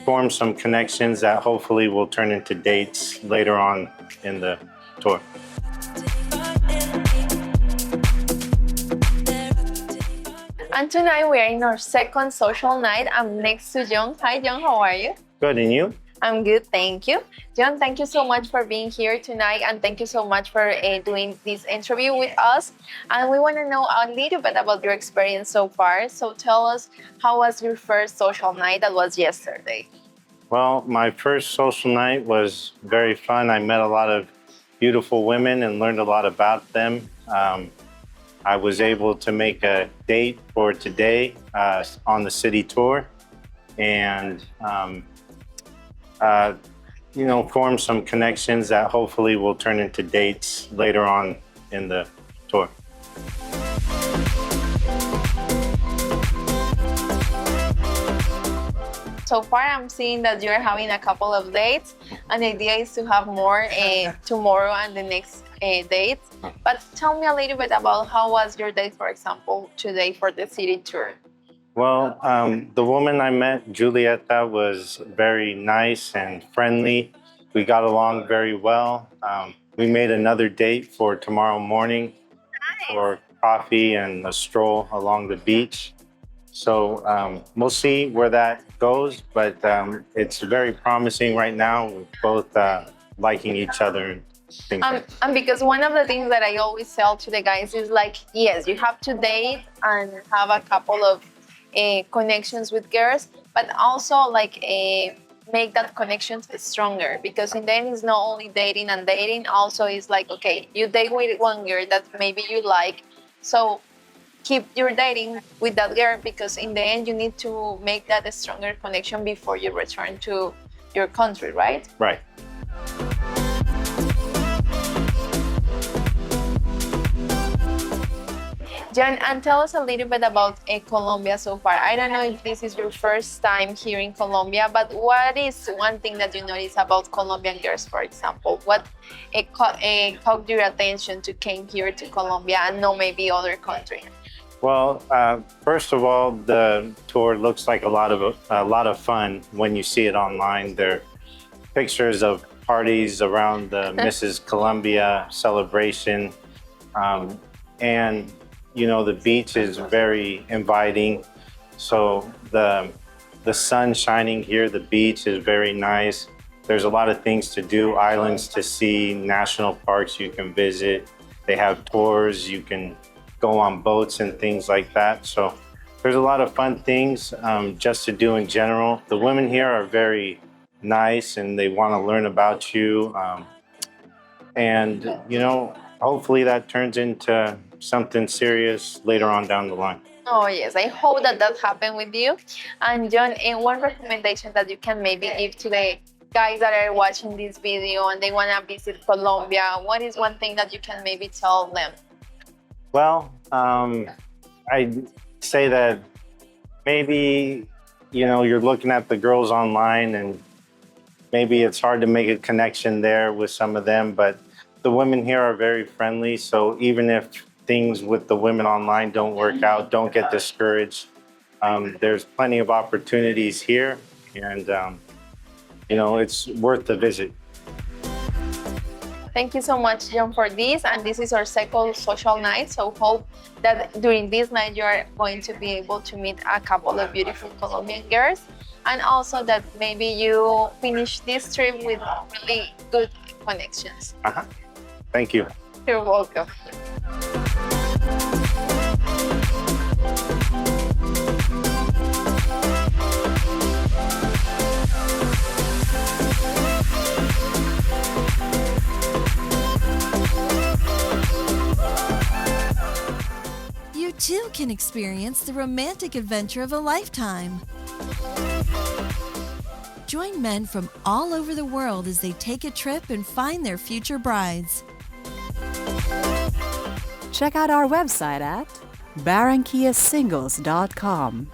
Form some connections that hopefully will turn into dates later on in the tour. And tonight we are in our second social night. I'm next to John. Hi, John. How are you? Good, and you? I'm good, thank you. John, thank you so much for being here tonight, and thank you so much for doing this interview with us. And we want to know a little bit about your experience so far. So tell us, how was your first social night? That was yesterday. Well, my first social night was very fun. I met a lot of beautiful women and learned a lot about them. I was able to make a date for today on the city tour, and form some connections that hopefully will turn into dates later on in the tour. So far, I'm seeing that you're having a couple of dates, and the idea is to have more tomorrow and the next dates. But tell me a little bit about how was your date, for example, today for the city tour. Well, the woman I met, Julieta, was very nice and friendly. We got along very well. We made another date for tomorrow morning for coffee and a stroll along the beach. So we'll see where that goes, but it's very promising right now. We're both liking each other. And things like that. And because one of the things that I always tell to the guys is like, yes, you have to date and have a couple of connections with girls, but also like make that connection stronger, because in the end it's not only dating and dating, also it's like, okay, you date with one girl that maybe you like, so keep your dating with that girl, because in the end you need to make that a stronger connection before you return to your country, right? Right. John, and tell us a little bit about Colombia so far. I don't know if this is your first time here in Colombia, but what is one thing that you notice about Colombian girls, for example? What caught your attention to came here to Colombia and not maybe other countries? Well, first of all, the tour looks like a lot of fun when you see it online. There are pictures of parties around the Mrs. Colombia celebration, and the beach is very inviting. So the sun shining here, the beach is very nice. There's a lot of things to do, islands to see, national parks you can visit. They have tours, you can go on boats and things like that. So there's a lot of fun things just to do in general. The women here are very nice and they want to learn about you. Hopefully that turns into something serious later on down the line. Oh yes, I hope that happened with you. And John, one recommendation that you can maybe give to the guys that are watching this video and they want to visit Colombia, what is one thing that you can maybe tell them? Well, I'd say that maybe, you're looking at the girls online and maybe it's hard to make a connection there with some of them, but the women here are very friendly. So even if things with the women online don't work out, don't get discouraged. There's plenty of opportunities here and, it's worth the visit. Thank you so much, John, for this. And this is our second social night. So hope that during this night, you are going to be able to meet a couple of beautiful Colombian girls. And also that maybe you finish this trip with really good connections. Thank you. You're welcome. You too can experience the romantic adventure of a lifetime. Join men from all over the world as they take a trip and find their future brides. Check out our website at barranquillasingles.com.